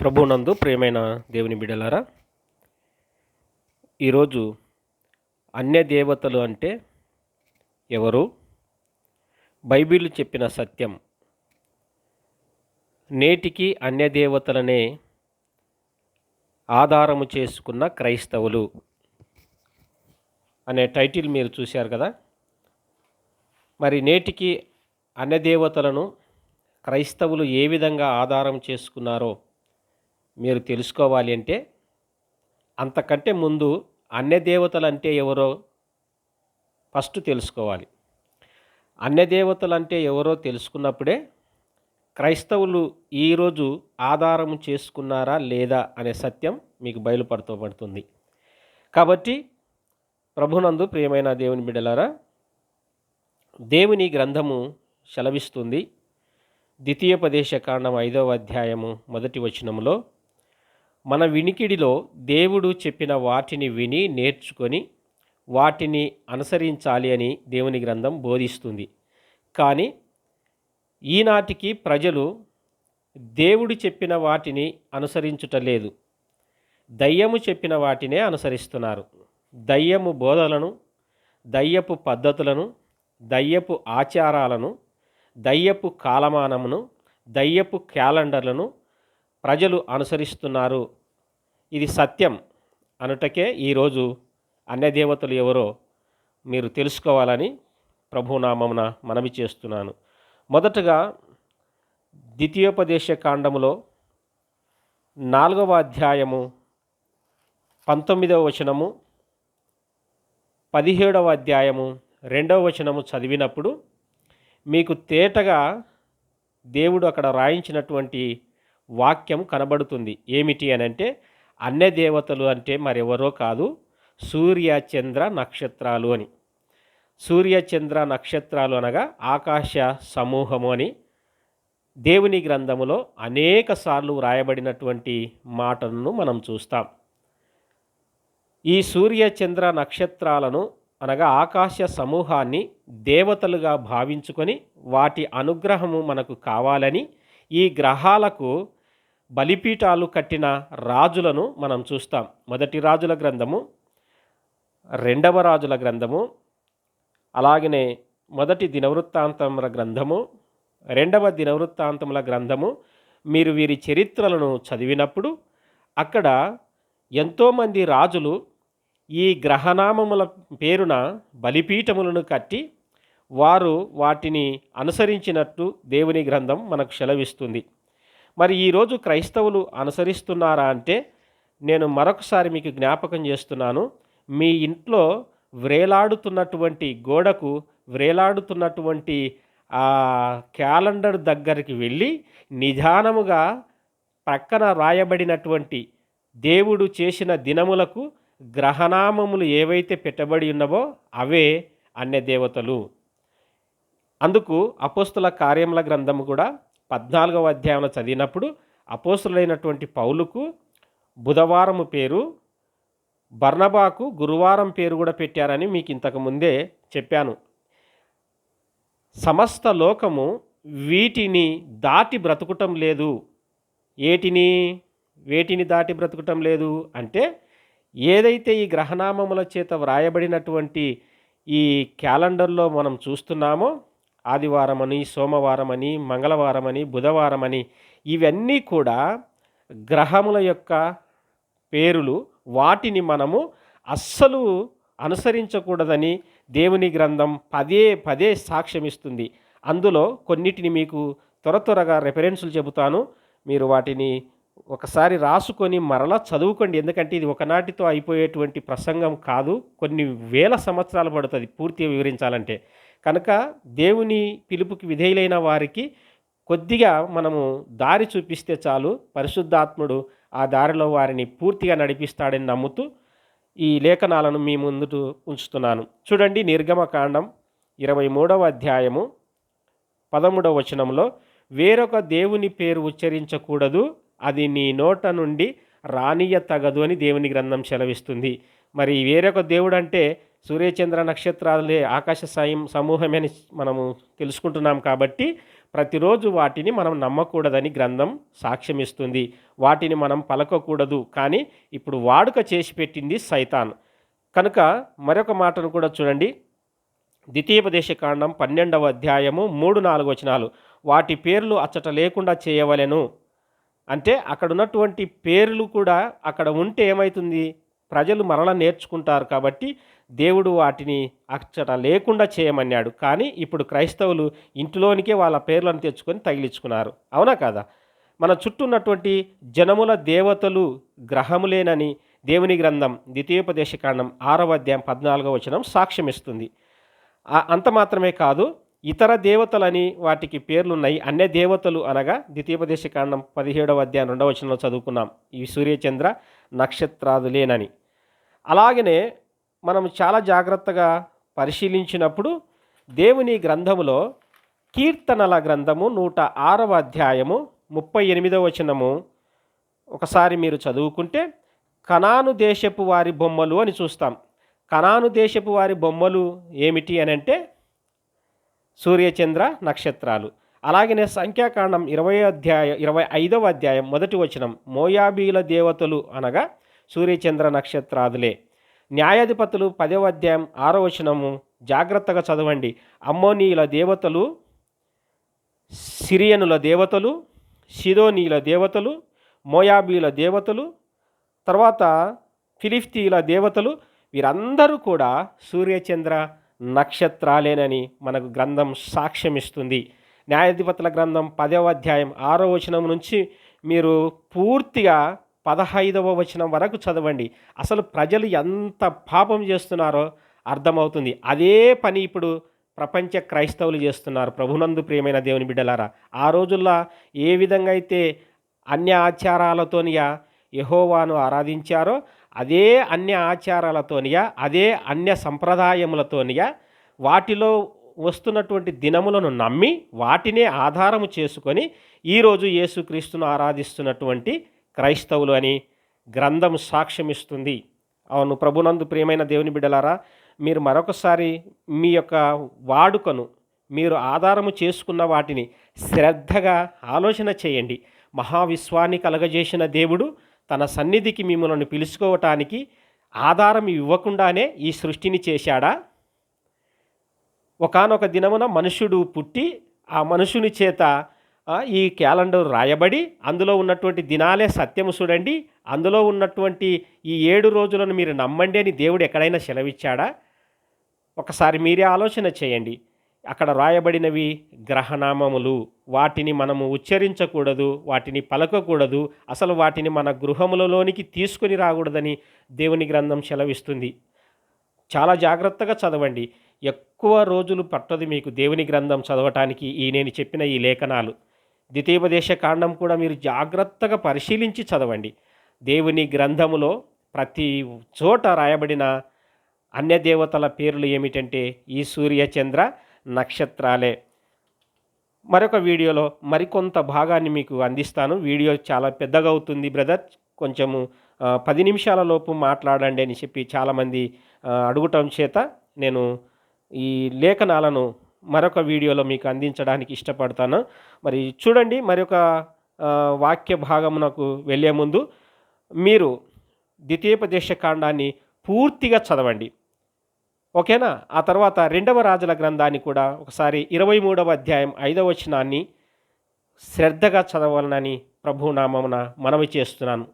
ప్రభునందు ప్రియమైన దేవుని బిడ్డలారా, ఈరోజు అన్య దేవతలు అంటే ఎవరు? బైబిల్ చెప్పిన సత్యం. నేటికి అన్య దేవతలనే ఆధారము చేసుకున్న క్రైస్తవులు అనే టైటిల్ మీరు చూశారు కదా. మరి నేటికి అన్య దేవతలను క్రైస్తవులు ఏ విధంగా ఆధారం చేసుకున్నారో మీరు తెలుసుకోవాలి అంటే, అంతకంటే ముందు అన్య దేవతలు అంటే ఎవరో ఫస్ట్ తెలుసుకోవాలి. అన్య దేవతలు అంటే ఎవరో తెలుసుకున్నప్పుడే క్రైస్తవులు ఈరోజు ఆధారం చేసుకున్నారా లేదా అనే సత్యం మీకు బయలుపడుతూ కాబట్టి ప్రభునందు ప్రియమైన దేవుని బిడ్డలారా, దేవుని గ్రంథము సెలవిస్తుంది. ద్వితీయోపదేశ కాండం 5వ అధ్యాయము 1వ వచనములో, మన వినికిడిలో దేవుడు చెప్పిన వాటిని విని నేర్చుకొని వాటిని అనుసరించాలి అని దేవుని గ్రంథం బోధిస్తుంది. కానీ ఈనాటికి ప్రజలు దేవుడు చెప్పిన వాటిని అనుసరించుటలేదు, దయ్యము చెప్పిన వాటినే అనుసరిస్తున్నారు. దయ్యము బోధలను, దయ్యపు పద్ధతులను, దయ్యపు ఆచారాలను, దయ్యపు కాలమానమును, దయ్యపు క్యాలెండర్లను ప్రజలు అనుసరిస్తున్నారు. ఇది సత్యం అనుటకే ఈరోజు అన్యదేవతలు ఎవరో మీరు తెలుసుకోవాలని ప్రభునామమున మనవి చేస్తున్నాను. మొదటగా ద్వితీయోపదేశ కాండములో 4వ అధ్యాయము 19వ వచనము, 17వ అధ్యాయము 2వ వచనము చదివినప్పుడు మీకు తేటగా దేవుడు అక్కడ రాయించినటువంటి వాక్యం కనబడుతుంది. ఏమిటి అని అంటే, అన్య దేవతలు అంటే మరెవరో కాదు, సూర్య చంద్ర నక్షత్రాలు అని. సూర్య చంద్ర నక్షత్రాలు అనగా ఆకాశ సమూహము అని దేవుని గ్రంథములో అనేక సార్లు వ్రాయబడినటువంటి మాటలను మనం చూస్తాం. ఈ సూర్య చంద్ర నక్షత్రాలను అనగా ఆకాశ సమూహాన్ని దేవతలుగా భావించుకొని వాటి అనుగ్రహము మనకు కావాలని ఈ గ్రహాలకు బలిపీఠాలు కట్టిన రాజులను మనం చూస్తాం. మొదటి రాజుల గ్రంథము, 2వ రాజుల గ్రంథము, అలాగనే మొదటి దినవృత్తాంతముల గ్రంథము, 2వ దినవృత్తాంతముల గ్రంథము, మీరు వీరి చరిత్రలను చదివినప్పుడు అక్కడ ఎంతోమంది రాజులు ఈ గ్రహనామముల పేరున బలిపీఠములను కట్టి వారు వాటిని అనుసరించినట్టు దేవుని గ్రంథం మనకు సెలవిస్తుంది. మరి ఈరోజు క్రైస్తవులు అనుసరిస్తున్నారా అంటే, నేను మరొకసారి మీకు జ్ఞాపకం చేస్తున్నాను. మీ ఇంట్లో వ్రేలాడుతున్నటువంటి గోడకు వ్రేలాడుతున్నటువంటి ఆ క్యాలెండర్ దగ్గరికి వెళ్ళి నిదానముగా ప్రక్కన రాయబడినటువంటి దేవుడు చేసిన దినములకు గ్రహనామములు ఏవైతే పెట్టబడి ఉన్నవో అవే అన్య దేవతలు. అందుకు అపోస్తుల కార్యముల గ్రంథము కూడా 14వ అధ్యాయంలో చదివినప్పుడు అపోస్తులైనటువంటి పౌలుకు బుధవారము పేరు, బర్నబాకు గురువారం పేరు కూడా పెట్టారని మీకు ఇంతకు ముందే చెప్పాను. సమస్త లోకము వీటిని దాటి బ్రతుకుటం లేదు. వేటిని దాటి బ్రతుకుటం లేదు అంటే, ఏదైతే ఈ గ్రహనామముల చేత వ్రాయబడినటువంటి ఈ క్యాలెండర్లో మనం చూస్తున్నామో, ఆదివారమని, సోమవారమని, మంగళవారమని, బుధవారమని, ఇవన్నీ కూడా గ్రహముల యొక్క పేరులు. వాటిని మనము అస్సలు అనుసరించకూడదని దేవుని గ్రంథం పదే పదే సాక్ష్యమిస్తుంది. అందులో కొన్నిటిని మీకు త్వరగా రెఫరెన్సులు చెబుతాను. మీరు వాటిని ఒకసారి రాసుకొని మరలా చదువుకోండి. ఎందుకంటే ఇది ఒకనాటితో అయిపోయేటువంటి ప్రసంగం కాదు, కొన్ని వేల సంవత్సరాలు పడుతుంది పూర్తిగా వివరించాలంటే. కనుక దేవుని పిలుపుకి విధేయులైన వారికి కొద్దిగా మనము దారి చూపిస్తే చాలు, పరిశుద్ధాత్ముడు ఆ దారిలో వారిని పూర్తిగా నడిపిస్తాడని నమ్ముతూ ఈ లేఖనాలను మీ ముందు ఉంచుతున్నాను. చూడండి, నిర్గమకాండం 23వ అధ్యాయము 13వ వచనంలో, వేరొక దేవుని పేరు ఉచ్చరించకూడదు, అది నీ నోట నుండి రానియ తగదు అని దేవుని గ్రంథం సెలవిస్తుంది. మరి వేరొక దేవుడు అంటే సూర్యచంద్ర నక్షత్రాలే ఆకాశ సమూహమే అని మనము తెలుసుకుంటున్నాం. కాబట్టి ప్రతిరోజు వాటిని మనం నమ్మకూడదని గ్రంథం సాక్ష్యమిస్తుంది. వాటిని మనం పలకకూడదు. కానీ ఇప్పుడు వాడుక చేసి పెట్టింది సైతాన్. కనుక మరొక మాటను కూడా చూడండి. ద్వితీయోపదేశకాండం 12వ అధ్యాయము 3-4 వచనాలు. వాటి పేర్లు అచ్చట లేకుండా చేయవలెను. అంటే అక్కడ ఉన్నటువంటి పేర్లు కూడా అక్కడ ఉంటే ఏమవుతుంది, ప్రజలు మరలా నేర్చుకుంటారు. కాబట్టి దేవుడు వాటిని అచ్చట లేకుండా చేయమన్నాడు. కానీ ఇప్పుడు క్రైస్తవులు ఇంటిలోనికే వాళ్ళ పేర్లను తెచ్చుకొని తగిలించుకున్నారు. అవునా కాదా? మన చుట్టూ ఉన్నటువంటి జనముల దేవతలు గ్రహములేనని దేవుని గ్రంథం ద్వితీయోపదేశకాండం 6వ అధ్యాయం 14వ వచనం సాక్ష్యమిస్తుంది. అంత మాత్రమే కాదు, ఇతర దేవతలని వాటికి పేర్లున్నాయి. అన్య దేవతలు అనగా ద్వితీయోపదేశకాండం 17వ అధ్యాయం 2వ వచనంలో చదువుకున్నాం, ఇవి సూర్యచంద్ర నక్షత్రాదులేనని. అలాగనే మనం చాలా జాగ్రత్తగా పరిశీలించినప్పుడు దేవుని గ్రంథములో కీర్తనల గ్రంథము 106వ అధ్యాయము 38వ వచనము ఒకసారి మీరు చదువుకుంటే, కనాను దేశపు వారి బొమ్మలు అని చూస్తాం. కనాను దేశపు వారి బొమ్మలు ఏమిటి అని అంటే సూర్యచంద్ర నక్షత్రాలు. అలాగనే సంఖ్యాకాండం 25వ అధ్యాయం 1వ వచనం, మోయాబీల దేవతలు అనగా సూర్యచంద్ర నక్షత్రాదులే. న్యాయాధిపతులు 10వ అధ్యాయం 6వ వచనము జాగ్రత్తగా చదవండి. అమ్మోనీయుల దేవతలు, సిరియనుల దేవతలు, సిదోనీయుల దేవతలు, మోయాబీల దేవతలు, తర్వాత ఫిలిస్తీయుల దేవతలు, వీరందరూ కూడా సూర్యచంద్ర నక్షత్రాలేనని మనకు గ్రంథం సాక్ష్యమిస్తుంది. న్యాయాధిపతుల గ్రంథం 10వ అధ్యాయం 6వ వచనం నుంచి మీరు పూర్తిగా 15వ వచనం వరకు చదవండి. అసలు ప్రజలు ఎంత పాపం చేస్తున్నారో అర్థమవుతుంది. అదే పని ఇప్పుడు ప్రపంచ క్రైస్తవులు చేస్తున్నారు. ప్రభునందు ప్రియమైన దేవుని బిడ్డలారా, ఆ రోజుల్లో ఏ విధంగా అయితే అన్య ఆచారాలతోనియా యెహోవాను ఆరాధించారో, అదే అన్య ఆచారాలతోనియా, అదే అన్య సంప్రదాయములతోనియా వాటిలో వస్తున్నటువంటి దినములను నమ్మి వాటినే ఆధారము చేసుకొని ఈరోజు యేసుక్రీస్తును ఆరాధిస్తున్నటువంటి క్రైస్తవులు అని గ్రంథం సాక్ష్యమిస్తుంది. అవును, ప్రభునందు ప్రియమైన దేవుని బిడ్డలారా, మీరు మరొకసారి మీ యొక్క వాడుకను మీరు ఆధారము చేసుకున్న వాటిని శ్రద్ధగా ఆలోచన చేయండి. మహావిశ్వాన్ని కలగజేసిన దేవుడు తన సన్నిధికి మిమ్మల్ని పిలుచుకోవటానికి ఆధారం ఇవ్వకుండానే ఈ సృష్టిని చేశాడా? ఒకానొక దినమున మనుషుడు పుట్టి ఆ మనుషుని చేత ఈ క్యాలెండర్ రాయబడి అందులో ఉన్నటువంటి దినాలే సత్యము చూడండి, అందులో ఉన్నటువంటి ఈ 7 రోజులను మీరు నమ్మండి అని దేవుడు ఎక్కడైనా సెలవిచ్చాడా? ఒకసారి మీరే ఆలోచన చేయండి. అక్కడ రాయబడినవి గ్రహనామములు. వాటిని మనము ఉచ్చరించకూడదు, వాటిని పలకకూడదు, అసలు వాటిని మన గృహములలోనికి తీసుకొని రాకూడదని దేవుని గ్రంథం సెలవిస్తుంది. చాలా జాగ్రత్తగా చదవండి. ఎక్కువ రోజులు పట్టదు మీకు దేవుని గ్రంథం చదవటానికి నేను చెప్పిన ఈ లేఖనాలు. ద్వితీయోపదేశ కాండం కూడా మీరు జాగ్రత్తగా పరిశీలించి చదవండి. దేవుని గ్రంథములో ప్రతి చోట రాయబడిన అన్య దేవతల పేర్లు ఏమిటంటే ఈ సూర్యచంద్ర నక్షత్రాలే. మరొక వీడియోలో మరికొంత భాగాన్ని మీకు అందిస్తాను. వీడియో చాలా పెద్దగా అవుతుంది బ్రదర్, కొంచెము 10 నిమిషాల లోపు మాట్లాడండి అని చెప్పి చాలామంది అడుగుటం చేత నేను ఈ లేఖనాలను మరొక వీడియోలో మీకు అందించడానికి ఇష్టపడతాను. మరి చూడండి, మరొక వాక్య భాగమునకు వెళ్ళే ముందు మీరు ద్వితీయోపదేశ కాండాన్ని పూర్తిగా చదవండి, ఓకేనా? ఆ తర్వాత 2వ రాజుల గ్రంథాన్ని కూడా ఒకసారి 23వ అధ్యాయం 5వ వచనాన్ని శ్రద్ధగా చదవాలని ప్రభునామమున మనవి చేస్తున్నాను.